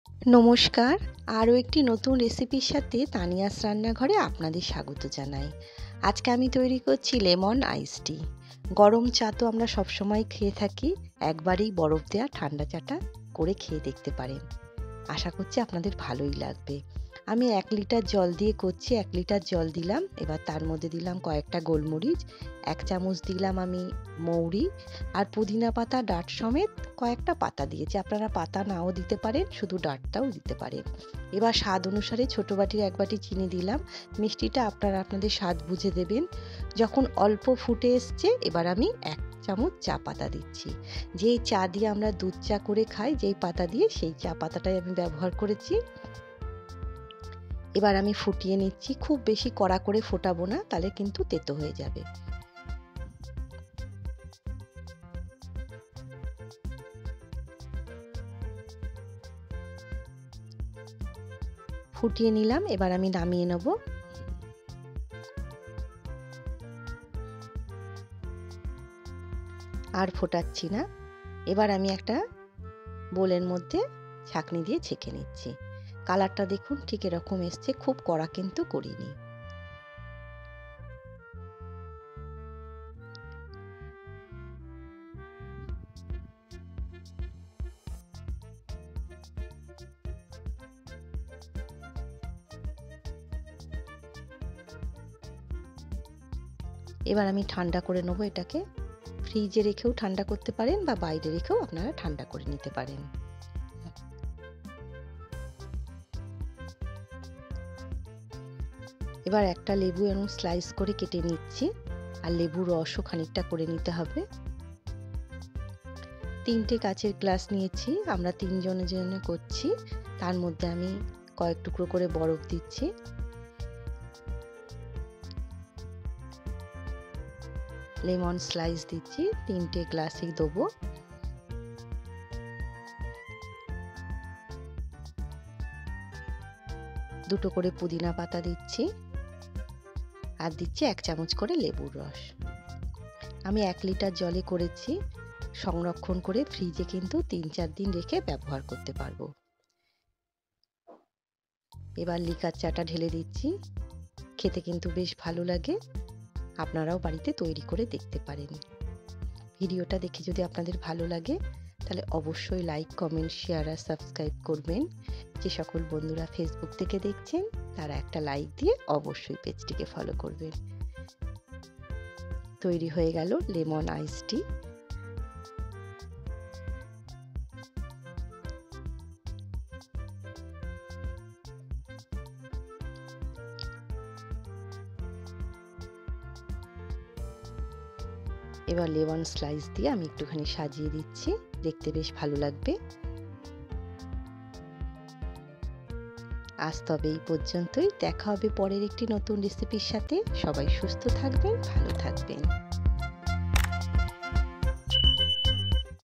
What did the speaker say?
নমস্কার, আরও একটি নতুন রেসিপির সাথে তানিয়াস রান্নাঘরে আপনাদের স্বাগত জানাই। আজকে আমি তৈরি করছি লেমন আইস টি। গরম চা তো আমরা সবসময় খেয়ে থাকি, একবারেই বরফ দেওয়া ঠান্ডা চাটা করে খেয়ে দেখতে পারেন। আশা করছি আপনাদের ভালোই লাগবে। আমি 1 লিটার জল দিয়ে করছি। 1 লিটার জল দিলাম, এবার তার মধ্যে দিলাম কয়েকটা গোলমরিচ, 1 চামচ দিলাম আমি মৌরি, আর পুদিনা পাতা ডাঁট সমেত কয়েকটা পাতা দিয়েছি। আপনারা পাতা নাও দিতে পারেন, শুধু ডাঁটটাও দিতে পারেন। এবার স্বাদ অনুসারে ছোটো বাটির 1 বাটি চিনি দিলাম। মিষ্টিটা আপনারা আপনাদের স্বাদ বুঝে দেবেন। যখন অল্প ফুটে এসছে, এবার আমি 1 চামচ চা পাতা দিচ্ছি। যেই চা দিয়ে আমরা দুধ চা করে খাই, যেই পাতা দিয়ে, সেই চা পাতাটাই আমি ব্যবহার করেছি। এবার আমি ফুটিয়ে নিচ্ছি। খুব বেশি কড়া করে ফোটাবো না, তাহলে কিন্তু তেতো হয়ে যাবে। ফুটিয়ে নিলাম, এবার আমি নামিয়ে নেব। আর ফোটাচ্ছি না। এবার আমি একটা বোলের মধ্যে ছাঁকনি দিয়ে ছেঁকে নিচ্ছি। কালারটা দেখুন ঠিক এরকম এসছে, খুব কড়া কিন্তু করিনি। এবার আমি ঠান্ডা করে নেবো এটাকে। ফ্রিজে রেখেও ঠান্ডা করতে পারেন বা বাইরে রেখেও আপনারা ঠান্ডা করে নিতে পারেন। এবার একটা লেবু এরকম স্লাইস করে কেটে নিচ্ছি, আর লেবুর রসও খানিকটা করে নিতে হবে। 3টে কাচের গ্লাস নিয়েছি, আমরা 3 জনের জন্য করছি। তার মধ্যে আমি কয়েক টুকরো করে বরফ দিচ্ছি। লেমন স্লাইস দিচ্ছি, 3টে গ্লাসেই দেবো। দুটো করে পুদিনা পাতা দিচ্ছি, আর দিচ্ছি 1 চামচ করে লেবুর রস। আমি 1 লিটার জলে করেছি, সংরক্ষণ করে ফ্রিজে কিন্তু 3-4 দিন রেখে ব্যবহার করতে পারবো। এবার লিকার চাটা ঢেলে দিচ্ছি। খেতে কিন্তু বেশ ভালো লাগে, আপনারাও বাড়িতে তৈরি করে দেখতে পারেন। ভিডিওটা দেখে যদি আপনাদের ভালো লাগে, তাহলে অবশ্যই লাইক, কমেন্ট, শেয়ার আর সাবস্ক্রাইব করবেন। যে সকল বন্ধুরা ফেসবুক থেকে দেখছেন, তারা একটা লাইক দিয়ে অবশ্যই পেজটিকে ফলো করবেন। তৈরি হয়ে গেল লেমন আইস টি। এবার লেমন স্লাইস দিয়ে আমি একটুখানি সাজিয়ে দিচ্ছি, দেখতে বেশ ভালো লাগবে। আজ তবে এই পর্যন্তই। দেখা হবে পরের একটি নতুন রেসিপির সাথে। সবাই সুস্থ থাকবেন, ভালো থাকবেন।